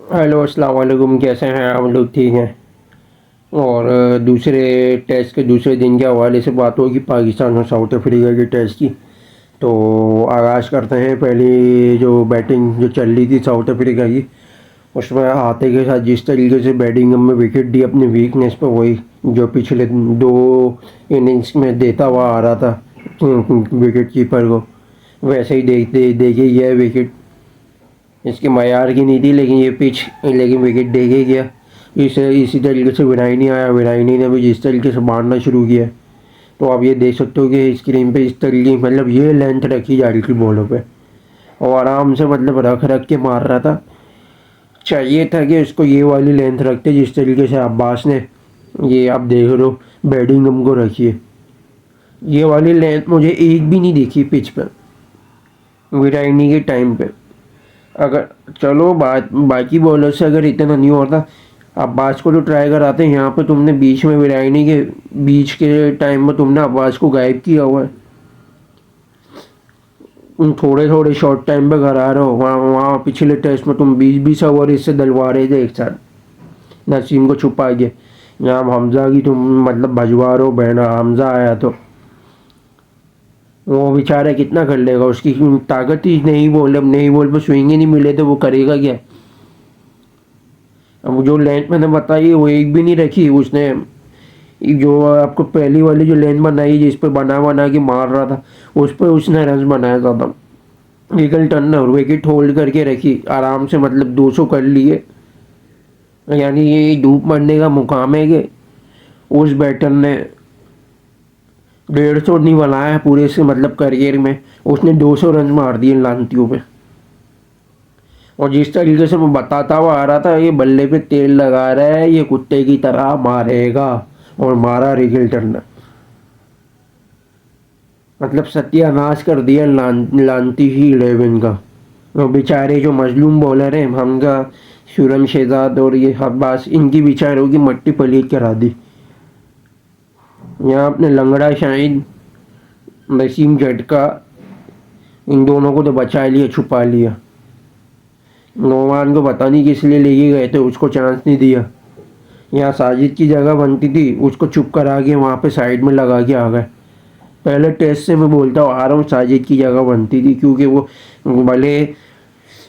Hello अस्सलाम वालेकुम, कैसे हैं आप लोग? ठीक हैं। और दूसरे टेस्ट के दूसरे दिन के हवाले से बात होगी पाकिस्तान और साउथ अफ्रीका के टेस्ट की। तो आगाज़ करते हैं। पहली जो बैटिंग जो चल रही थी साउथ अफ्रीका की, उसमें आते के साथ जिस तरीके से बैटिंग में विकेट दी अपनी वीकनेस पे, वही जो पिछले दो इनिंग्स में देता हुआ आ रहा था विकेट कीपर को, वैसे ही देखे गया विकेट। इसके मयार की नहीं थी लेकिन ये पिच, लेकिन विकेट दे के गया। इसी तरीके से विराइनी आया, विराइनी ने भी जिस तरीके से मारना शुरू किया, तो आप ये देख सकते हो कि स्क्रीन पे इस तरीके मतलब ये लेंथ रखी जा रही थी बॉलों पे, और आराम से मतलब रख रख के मार रहा था। चाहिए था कि उसको ये वाली लेंथ रखते जिस तरीके से अब्बास ने, ये आप देख रहे हो, बेडिंगम को रखिए। ये वाली लेंथ मुझे एक भी नहीं दिखी पिच पर विराइनी के टाइम पे। अगर चलो बाकी बॉलर से अगर इतना नहीं होता, अब्बास को तो ट्राई कराते हैं। यहाँ पे तुमने बीच में विराइनी के बीच के टाइम में तुमने अब्बास को गायब किया हुआ है। तुम थोड़े थोड़े शॉर्ट टाइम पे करा रहे हो। वहाँ वहाँ पिछले टेस्ट में तुम 20-20 ओवर इससे डलवा रहे थे एक साथ, नसीम को छुपा के। यहाँ हमजा की तुम मतलब भजवा रहे हो, बहना हमजा आया तो वो बेचारा कितना कर लेगा, उसकी ताकत ही नहीं बोल पे स्विंग ही नहीं मिले तो वो करेगा क्या। अब जो लेंथ मैंने बताई वो एक भी नहीं रखी उसने। जो आपको पहली वाली जो लेंथ बनाई जिस पर बना के मार रहा था, उस पर उसने रन बनाया था तब। विकेटन ने विकेट होल्ड करके रखी आराम से, मतलब 200 कर लिए। यानी ये धूप मरने का मुकाम है कि उस बैटर ने 150 नहीं बनाया पूरे से मतलब करियर में, उसने 200 रन मार दिए लांतियों पे। और जिस तरीके से मैं बताता हुआ आ रहा था, ये बल्ले पे तेल लगा रहा है, ये कुत्ते की तरह मारेगा, और मारा रिगल्टन ने। मतलब सत्यानाश कर दिया लानती ही 11 का। और बेचारे जो मजलूम बॉलर हैं हमजा, शुरम शेजाद और ये अब्बास, इनकी बेचारों की मट्टी पलीत करा दी। यहाँ अपने लंगड़ा शाहिद, नसीम झटका, इन दोनों को तो बचा लिया, छुपा लिया। नोमान को पता नहीं किस लिए लेके गए थे, उसको चांस नहीं दिया। यहाँ साजिद की जगह बनती थी, उसको चुप करा के वहाँ पे साइड में लगा के आ गए। पहले टेस्ट से मैं बोलता आ रहा हूँ साजिद की जगह बनती थी, क्योंकि वो भले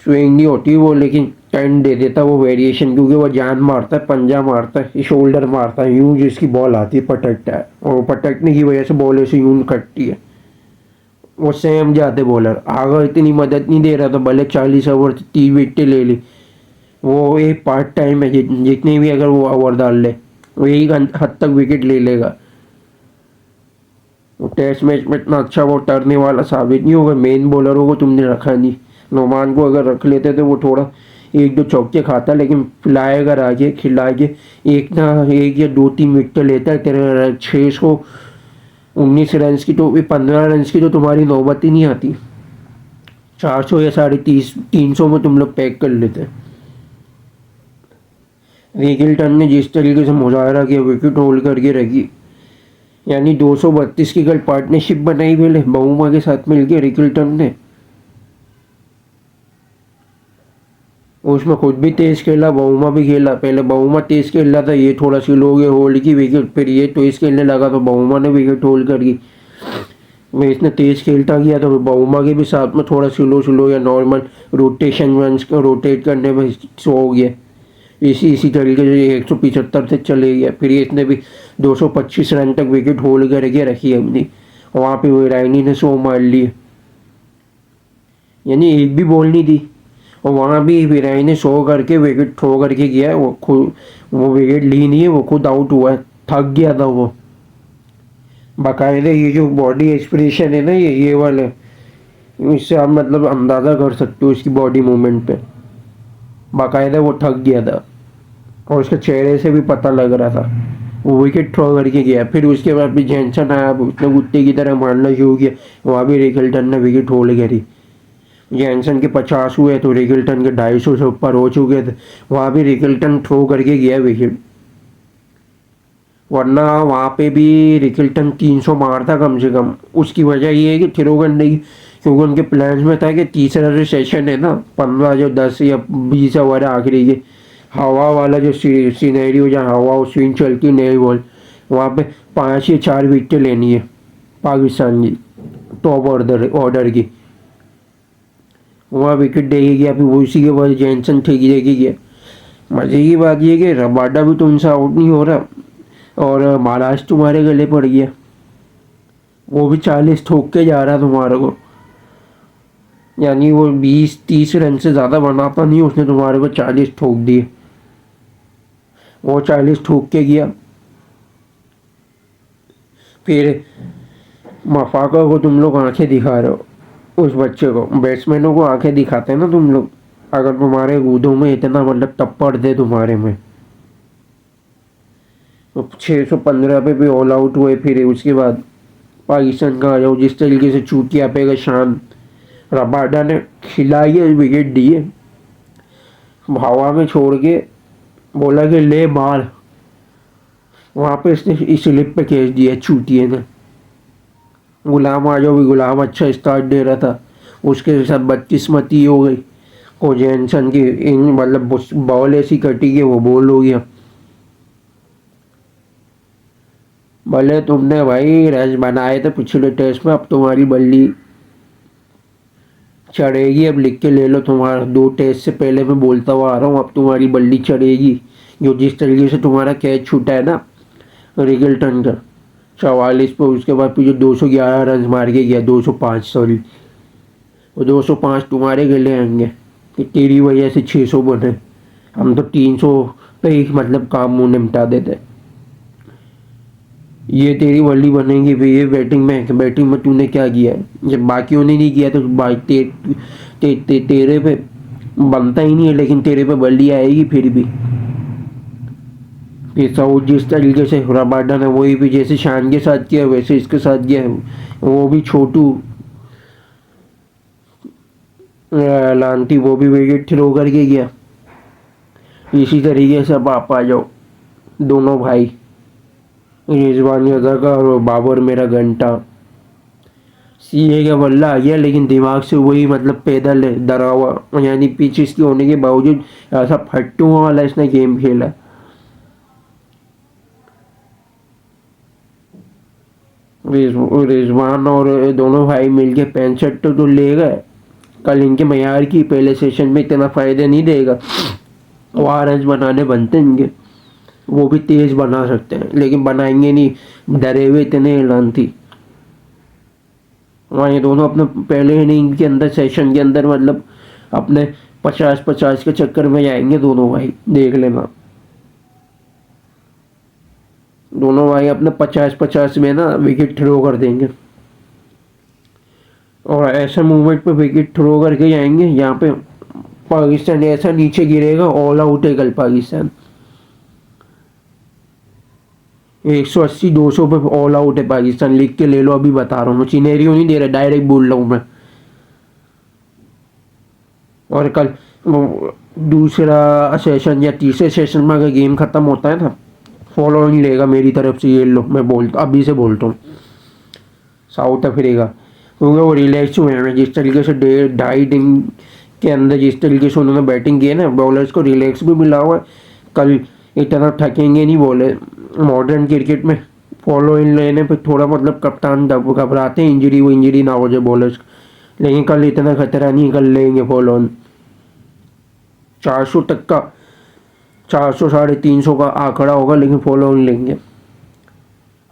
स्विंग नहीं होती वो, लेकिन टर्न दे देता वो वेरिएशन, क्योंकि वो जान मारता है, पंजा मारता है, शोल्डर मारता है, यूं जिसकी बॉल आती है पटकता है, और पटकने की वजह से बॉल ऐसे यूं कटती है। वो सेम जाते बॉलर आगे इतनी मदद नहीं दे रहा था, भले 40 ओवर 30 विकेटें ले ली। वो एक पार्ट टाइम है, जितने भी अगर वो ओवर डाल ले वो एक हद तक विकेट ले लेगा। टेस्ट मैच में इतना अच्छा वो टरने वाला साबित नहीं होगा। मेन बॉलरों को तुमने रखा नहीं। नोमान को अगर रख लेते तो वो थोड़ा एक दो चौके खाता, लेकिन पिलाए अगर आगे खिला के एक ना एक या 2-3 विकेट लेता है, तेरे 619 रन की तो 15 रन की तो तुम्हारी नौबत ही नहीं आती। 400 या 350 में तुम लोग पैक कर लेते। रिगल्टन ने जिस तरीके से मुजाहरा किया, विकेट होल्ड करके रखी, यानी 232 की कल पार्टनरशिप बनाई पहले बहुमा के साथ मिलकर रिगल्टन ने। उसमें खुद भी तेज खेला, बहुमा भी खेला। पहले बहुमा तेज खेल रहा था, ये थोड़ा स्लो हो गया, होल्ड की विकेट, फिर ये तेज खेलने लगा तो बहुमा ने विकेट होल्ड कर दी। मैं इसने तेज खेलता गया तो बहुमा के भी साथ में थोड़ा स्लो या नॉर्मल रोटेशन रन रोटेट करने में सो हो गया। इसी तरीके से 175 से चले गया। फिर इसने भी 225 रन तक विकेट होल्ड करके रखी अपनी। वहाँ पे विराइनी ने 100 मार लिए, यानी एक भी बॉल नहीं दी। और वहाँ भी विराई ने 100 करके विकेट थ्रो करके गया है। वो विकेट ली नहीं है, वो खुद आउट हुआ है, थक गया था वो। बाकायदा ये जो बॉडी एक्सप्रेशन है ना, ये वाले, इससे आप मतलब अंदाज़ा कर सकते हो इसकी बॉडी मूवमेंट पे। बाकायदा वो थक गया था, और उसके चेहरे से भी पता लग रहा था। वो विकेट थ्रो करके गया, फिर उसके बाद भी जैनसन आया, उसने कुत्ते की तरह मारना शुरू किया। वहाँ भी रिगल्टन ने विकेट होल्ड करी। जैनसन के 50 हुए तो रिगल्टन के 250 से ऊपर हो चुके थे। वहाँ भी रिगल्टन थ्रो करके गया विकेट, वरना वहाँ पे भी रिगल्टन 300 मारता कम से कम। उसकी वजह ये है कि थ्रो करने की क्योंकि उनके प्लान्स में था कि तीसरा जो सेशन है ना, 15 जो 10 या 20 ओवर आखिरी के, हवा वाला जो सीनरी जहाँ हवा स्विंग चलती नहीं बॉल, वहाँ पे 5 या 4 विकेटें लेनी है पाकिस्तान की टॉप ऑर्डर की। वहाँ विकेट देगी गया, फिर वो उसी के बाद जैनसन ठीक देगी गया। मजे की बात यह कि रबाडा भी तो उनसे आउट नहीं हो रहा और महाराष्ट्र तुम्हारे गले पड़ गया, वो भी 40 ठोक के जा रहा तुम्हारे को। यानी वो 20-30 रन से ज़्यादा बनाता नहीं, उसने तुम्हारे को 40 ठोक दिए। वो 40 ठोक के गया, फिर मफाका को तुम लोग आंखें दिखा रहे हो। उस बच्चे को, बैट्समैनों को आंखें दिखाते हैं ना तुम लोग, अगर तुम्हारे कूदों में इतना मतलब टप्पड़ दे तुम्हारे में। तो 615 पे भी ऑल आउट हुए, फिर उसके बाद पाकिस्तान का आ जाओ, जिस तरीके से चूतिया पे का शान रबाडा ने खिलाई है, विकेट दिए हवा में छोड़ के, बोला कि ले मार, वहाँ पे इसने इस स्लिप पे कैच दिया चूतिए ने। गुलाम आजम भी, गुलाम अच्छा स्टार्ट दे रहा था, उसके साथ बदकिस्मती हो गई। को जैनसन की इन मतलब बॉल ऐसी कटी कि वो बॉल हो गया। भले तुमने भाई रन बनाए थे पिछले टेस्ट में, अब तुम्हारी बल्ली चढ़ेगी। अब लिख के ले लो, तुम्हारा 2 टेस्ट से पहले मैं बोलता हुआ आ रहा हूँ, अब तुम्हारी बल्ली चढ़ेगी। जो जिस तरीके से तुम्हारा कैच छूटा है ना रिगल्टन का 44 पे, उसके बाद फिर जो 211 रन मार के गया, 205 सॉरी, वो 205 तुम्हारे गले आएंगे कि तेरी वजह से 600 बने। हम तो 300 पे ही मतलब काम मुंह निपटा देते। ये तेरी बल्ली बनेगी भाई। ये बैटिंग में तूने क्या किया है, जब बाकियों ने नहीं किया तो तेरे पे बनता ही नहीं है, लेकिन तेरे पे बल्ली आएगी फिर भी। फिर साउथ जिस तरीके से रबाडा ने वही भी जैसे शान के साथ किया वैसे इसके साथ किया है। वो भी छोटू लांती, वो भी विकेट थ्रो करके गया। इसी तरीके से अब आप आ जाओ दोनों भाई, रिजवान रजा का और बाबर मेरा घंटा। सीए का बल्ला आ गया, लेकिन दिमाग से वही मतलब पैदल है डरा हुआ, यानी पिच इसकी होने के बावजूद ऐसा फट्टू वाला इसने गेम खेला। रिजवान और दोनों भाई मिलके 65 तो ले गए। कल इनके मयार की पहले सेशन में इतना फ़ायदे नहीं देगा, वहाँ रन बनाने बनते इनके, वो भी तेज़ बना सकते हैं लेकिन बनाएंगे नहीं, डरे हुए इतने ऐलान थी। वहाँ ये दोनों अपने पहले इनिंग के अंदर सेशन के अंदर मतलब अपने 50-50 के चक्कर में जाएंगे दोनों भाई, देख लेना। दोनों भाई अपने 50-50 में ना विकेट थ्रो कर देंगे, और ऐसे मूवमेंट पे विकेट थ्रो करके जाएंगे यहाँ पे पाकिस्तान ऐसा नीचे गिरेगा, ऑल आउट है कल पाकिस्तान। 180-200 पे ऑल आउट है पाकिस्तान, लिख के ले लो, अभी बता रहा हूँ, सिनेरियो नहीं दे रहा, डायरेक्ट बोल रहा हूँ मैं। और कल दूसरा सेशन या तीसरे सेशन में अगर गेम खत्म होता है ना, फॉलोइंग लेगा मेरी तरफ से, ये लो मैं बोलता अभी से बोलता हूँ, साउथ अफ्रीका। क्योंकि वो रिलैक्स हुए हैं, जिस तरीके से 1.5 दिन के अंदर जिस तरीके से उन्होंने बैटिंग की है ना, बॉलर्स को रिलैक्स भी मिला हुआ है। कल इतना थकेंगे नहीं बोले। मॉडर्न क्रिकेट में फॉलो इन लेने पे थोड़ा मतलब कप्तान घबराते हैं, इंजरी ना हो जाए बॉलर्स, लेकिन कल इतना खतरा नहीं, कल लेंगे फॉलो ऑन। 400 तक का, 400-350 का आंकड़ा होगा, लेकिन फॉलो ऑन लेंगे।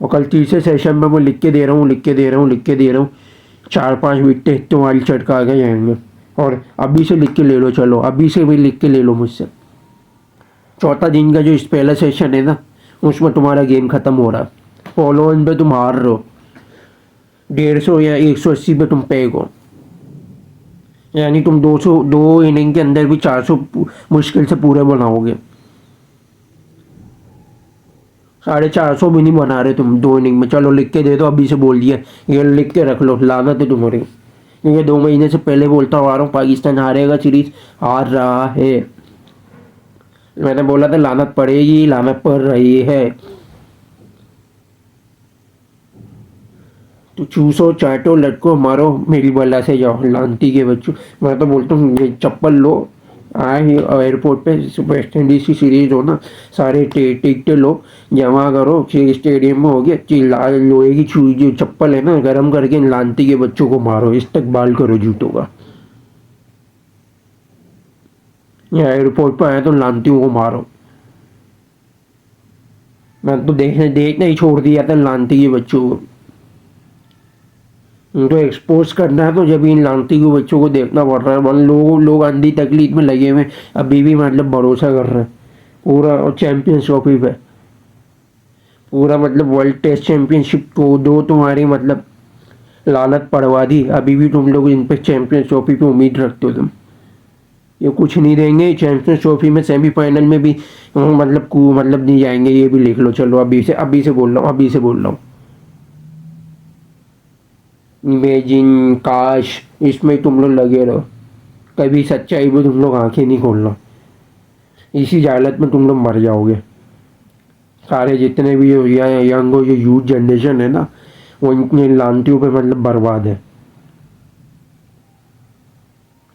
और कल तीसरे सेशन में मैं लिख के दे रहा हूँ 4-5 विकेट तुम्हारी चटका के जाएंगे। और अभी से लिख के ले लो, चलो अभी से भी लिख के ले लो मुझसे। चौथा दिन का जो इस पहला सेशन है ना, उसमें तुम्हारा गेम खत्म हो रहा है। फॉलो ऑन पे तुम हार रहे हो, 150 या 180 पे तुम पैक हो, यानी तुम 2 इनिंग के अंदर भी 400 मुश्किल से पूरे बनाओगे। 450 भी नहीं बना रहे तुम 2 इनिंग में। चलो लिख के दे दो, अभी से बोल दिया, ये लिख के रख लो, लानत है तुम्हारी। ये 2 महीने से पहले बोलता हुआ आ रहा हूँ पाकिस्तान हारेगा सीरीज, हार रहा है। मैंने बोला था लानत पड़ेगी, लानत पड़ रही है। तो चूसो चाटो लटको मारो मेरी बला से जाओ लानती के बच्चों। मैं तो बोलता हूँ ये चप्पल लो, आए एयरपोर्ट पे वेस्ट इंडीज की सीरीज हो ना, सारे टिकटें लो, जमा करो, स्टेडियम में हो गया, चिल्ला लोहे की जो चप्पल है ना गर्म करके लानती के बच्चों को मारो, इस्तकबाल करो जूतों का। या एयरपोर्ट पर आए तो लानतियों को मारो। मैं तो देखना ही छोड़ दिया था लानती के बच्चों को। उनको एक्सपोज करना है तो जब इन लानती के बच्चों को देखना पड़ रहा है, मतलब लोग अंधी तकलीफ में लगे हुए अभी भी मतलब भरोसा कर रहे हैं पूरा चैंपियंस ट्रॉफी पे, पूरा मतलब वर्ल्ड टेस्ट चैंपियनशिप को दो तुम्हारी मतलब लानत पड़वा दी, अभी भी तुम लोग इन पे चैंपियंस ट्रॉफी पे उम्मीद रखते हो तुम। ये कुछ नहीं देंगे चैंपियंस ट्रॉफी में, सेमीफाइनल में भी मतलब नहीं जाएंगे, ये भी लिख लो। चलो अभी से बोल रहा हूँ, अभी से बोल रहा हूँ। इमेजिन, काश, इसमें तुम लोग लगे रहो, कभी सच्चाई में तुम लोग आंखें नहीं खोलना, इसी हालत में तुम लोग मर जाओगे। सारे जितने भी जो यंग जो यूथ जनरेशन है ना, वो इनकी लानतियों पे मतलब बर्बाद है।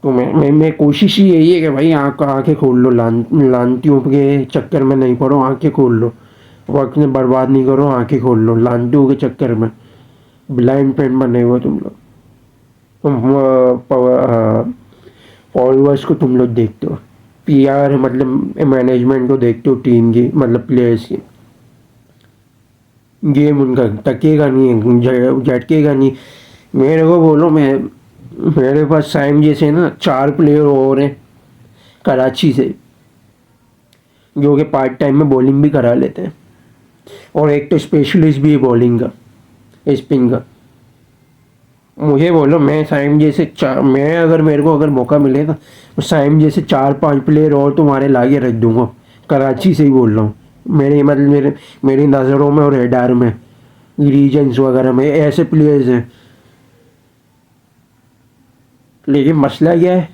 तो मैं कोशिश ही यही है कि भाई आंखें खोल लो, लानतियों के चक्कर में नहीं पड़ो, आंखें खोल लो, वक्त में बर्बाद नहीं करो, आंखें खोल लो, लानतियों के चक्कर में ब्लाइंड फ्रेंड बने हुए तुम लोग। तुम फॉलोअर्स को तुम लोग देखते हो, पीआर मतलब मैनेजमेंट को देखते हो, टीम की मतलब प्लेयर्स की, गेम उनका टकेगा नहीं, झटकेगा नहीं। मेरे को बोलो, मेरे पास साइम जैसे ना 4 प्लेयर और हैं कराची से, जो कि पार्ट टाइम में बॉलिंग भी करा लेते हैं, और एक तो स्पेशलिस्ट भी है बॉलिंग का, स्पिन का। मुझे बोलो, मैं साइम जैसे मैं अगर मेरे को अगर मौका मिलेगा तो साइम जैसे 4-5 प्लेयर और तुम्हारे लाके रख दूंगा, कराची से ही बोल रहा हूँ। मेरी नज़रों में और रेडार में, रीजन्स वगैरह में ऐसे प्लेयर्स हैं। लेकिन मसला क्या है,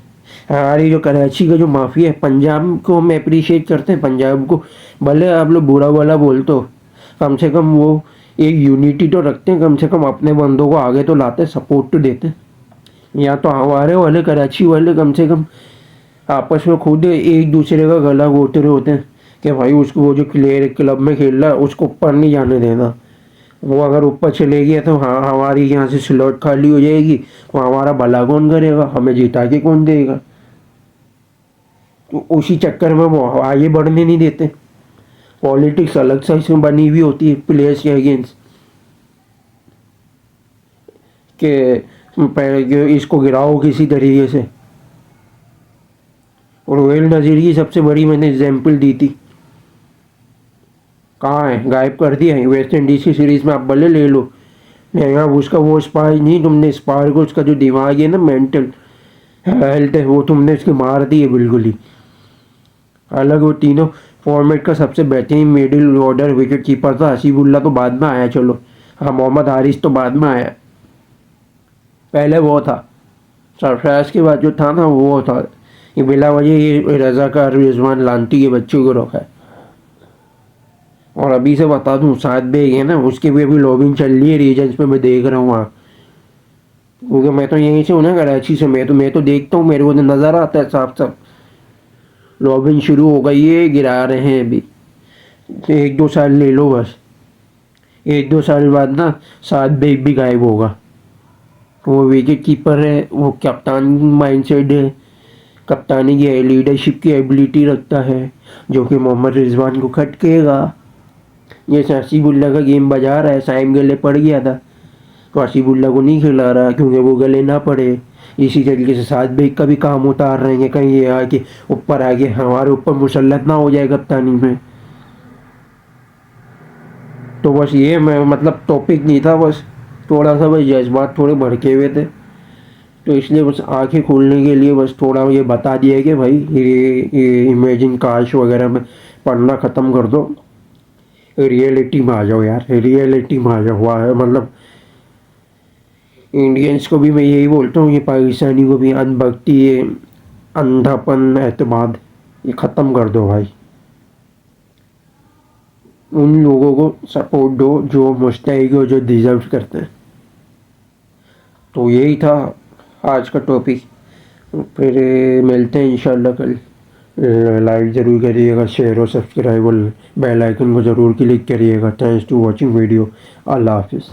हमारी जो कराची का जो माफिया है, पंजाब को हम अप्रिशिएट करते हैं, पंजाब को भले आप लोग बुरा वाला बोलते हो, कम से कम वो एक यूनिटी तो रखते हैं, कम से कम अपने बंदों को आगे तो लाते हैं, सपोर्ट तो देते हैं। या तो हमारे वाले कराची वाले कम से कम आपस में खुद एक दूसरे का गला घोट रहे होते हैं कि भाई उसको, वो जो प्लेयर क्लब में खेल रहा है उसको ऊपर नहीं जाने देना, वो अगर ऊपर चले गया तो हाँ हमारी यहाँ से स्लॉट खाली हो जाएगी, वो हमारा भला कौन करेगा, हमें जिता के कौन देगा। तो उसी चक्कर में वो आगे बढ़ने नहीं देते। पॉलिटिक्स अलग से इसमें बनी हुई होती है प्लेयर्स के अगेंस्ट, कि इसको गिराओ किसी तरीके से। और रोहिल नज़ीर की सबसे बड़ी मैंने एग्जाम्पल दी थी, कहाँ है, गायब कर दिया है। वेस्ट इंडीज़ की सीरीज़ में आप भले ले लो, लेकिन अब उसका वो स्पार्क नहीं, तुमने स्पार्क, उसका जो दिमाग है ना, मेंटल हेल्थ है, वो तुमने उसके मार दी है बिल्कुल ही अलग। वो तीनों फॉर्मेट का सबसे बेहतरीन मिडिल ऑर्डर विकेट कीपर था, हसीबुल्ला तो बाद में आया, चलो हाँ, मोहम्मद हारिस तो बाद में आया, पहले वो था सरफराज के बाद जो था ना वो था। ये बिला वजह ये रज़ाकार रिजवान लानती के बच्चों को रखा है। और अभी से बता दूं, साथ बेग है ना, उसकी भी अभी लॉबिंग चल रही है रीजन्स पे, मैं देख रहा हूँ वहाँ, क्योंकि मैं तो यहीं से हूँ ना कराची से, मैं तो देखता हूँ, मेरे को तो नज़र आता है साफ साफ। लॉबिंग शुरू हो गई है, गिरा रहे हैं अभी। 1-2 साल ले लो बस, 1-2 साल बाद ना साथ बेग भी गायब होगा। वो विकेट कीपर है, वो कप्तान माइंडसेट है, कप्तानी की लीडरशिप की एबिलिटी रखता है, जो कि मोहम्मद रिजवान को खटकेगा। जैसे हसीबुल्ला का गेम बजा रहा है, साइम गले पड़ गया था तो हसीबुल्ला को नहीं खिला रहा क्योंकि वो गले ना पड़े। इसी तरीके से साथ बेग का भी काम उतार रहे हैं, कहीं ये आके ऊपर आगे हमारे ऊपर मुसल्लत ना हो जाए कप्तानी में। तो बस ये मैं मतलब टॉपिक नहीं था, बस थोड़ा सा बस जज्बात थोड़े भड़के हुए थे, तो इसलिए बस आंखें खोलने के लिए बस थोड़ा ये बता दिया कि भाई ये इमेजिन काश वगैरह में पढ़ना ख़त्म कर दो, रियलिटी में आ जाओ यार, रियलिटी में आ जाओ। हुआ है मतलब इंडियंस को भी मैं यही बोलता हूँ, ये पाकिस्तानी को भी, अनभक्ति, ये अंधापन, एतमाद, ये ख़त्म कर दो भाई। उन लोगों को सपोर्ट दो जो मुस्तहिक हो, जो डिज़र्व करते हैं। तो यही था आज का टॉपिक। फिर मिलते हैं इंशाल्लाह कल। लाइक ज़रूर करिएगा, शेयर और सब्सक्राइब और बेल आइकन को ज़रूर क्लिक करिएगा। Thanks to watching video. अल्लाह हाफिज़।